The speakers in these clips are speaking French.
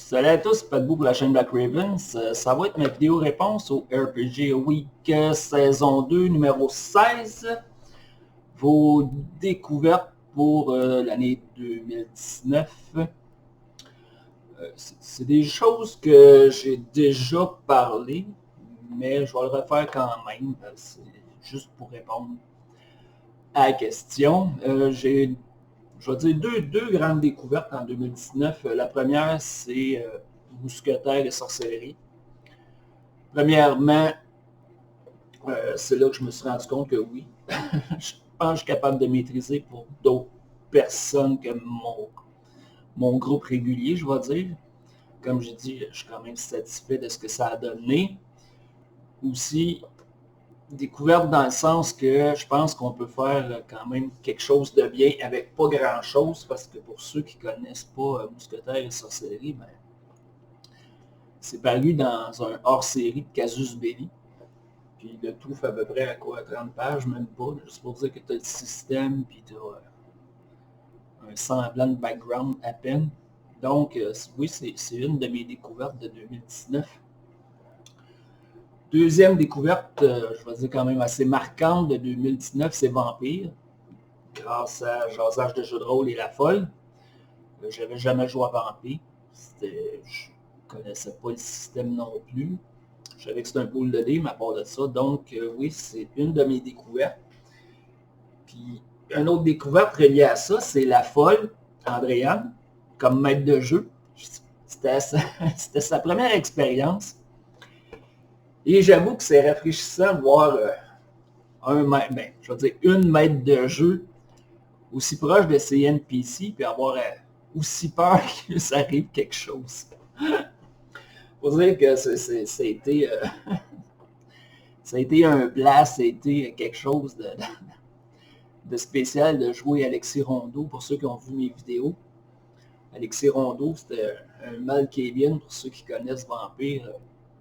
Salut à tous, c'est Patbou pour la chaîne Black Ravens. Ça va être ma vidéo réponse au RPG Week saison 2, numéro 16. Vos découvertes pour l'année 2019. C'est des choses que j'ai déjà parlé, mais je vais le refaire quand même. C'est juste pour répondre à la question. Je vais dire deux grandes découvertes en 2019. La première, c'est Mousquetaires et sorcellerie. Premièrement, c'est là que je me suis rendu compte que oui, je pense que je suis capable de maîtriser pour d'autres personnes que mon groupe régulier, je vais dire. Comme j'ai dit, je suis quand même satisfait de ce que ça a donné. Aussi, découverte dans le sens que je pense qu'on peut faire quand même quelque chose de bien avec pas grand-chose, parce que pour ceux qui ne connaissent pas Mousquetaires et sorcellerie, ben, c'est paru dans un hors-série de Casus Belli. Puis le tout fait à peu près à quoi, 30 pages, même pas, juste pour dire que tu as le système, puis tu as un semblant de background à peine. Donc, oui, c'est une de mes découvertes de 2019. Deuxième découverte, je vais dire quand même assez marquante de 2019, c'est Vampire, grâce à Jasage de jeux de rôle et La Folle. J'avais jamais joué à Vampire. Je ne connaissais pas le système non plus. Je savais que c'était un pool de dés, mais à part de ça. Donc, oui, c'est une de mes découvertes. Puis, une autre découverte reliée à ça, c'est La Folle, Andréane, comme maître de jeu. C'était sa première expérience. Et j'avoue que c'est rafraîchissant de voir je veux dire, une maître de jeu aussi proche de ses NPC, puis avoir aussi peur que ça arrive quelque chose. Faut dire que ça a été, ça a été un blast, ça a été quelque chose de spécial de jouer Alexis Rondeau, pour ceux qui ont vu mes vidéos. Alexis Rondeau, c'était un Malkavian, pour ceux qui connaissent Vampire,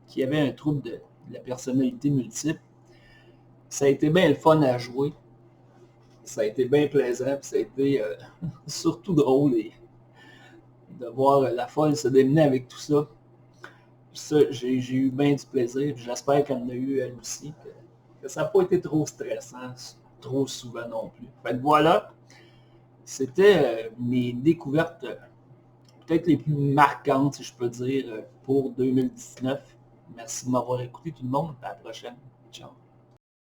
qui avait un trouble de la personnalité multiple. Ça a été bien le fun à jouer. Ça a été bien plaisant, puis ça a été surtout drôle de voir La Folle se démener avec tout ça. Ça, j'ai eu bien du plaisir. J'espère qu'elle en a eu elle aussi. Que ça n'a pas été trop stressant, trop souvent non plus. Fait que voilà, c'était mes découvertes peut-être les plus marquantes, si je peux dire, pour 2019. Merci de m'avoir écouté tout le monde. À la prochaine. Ciao.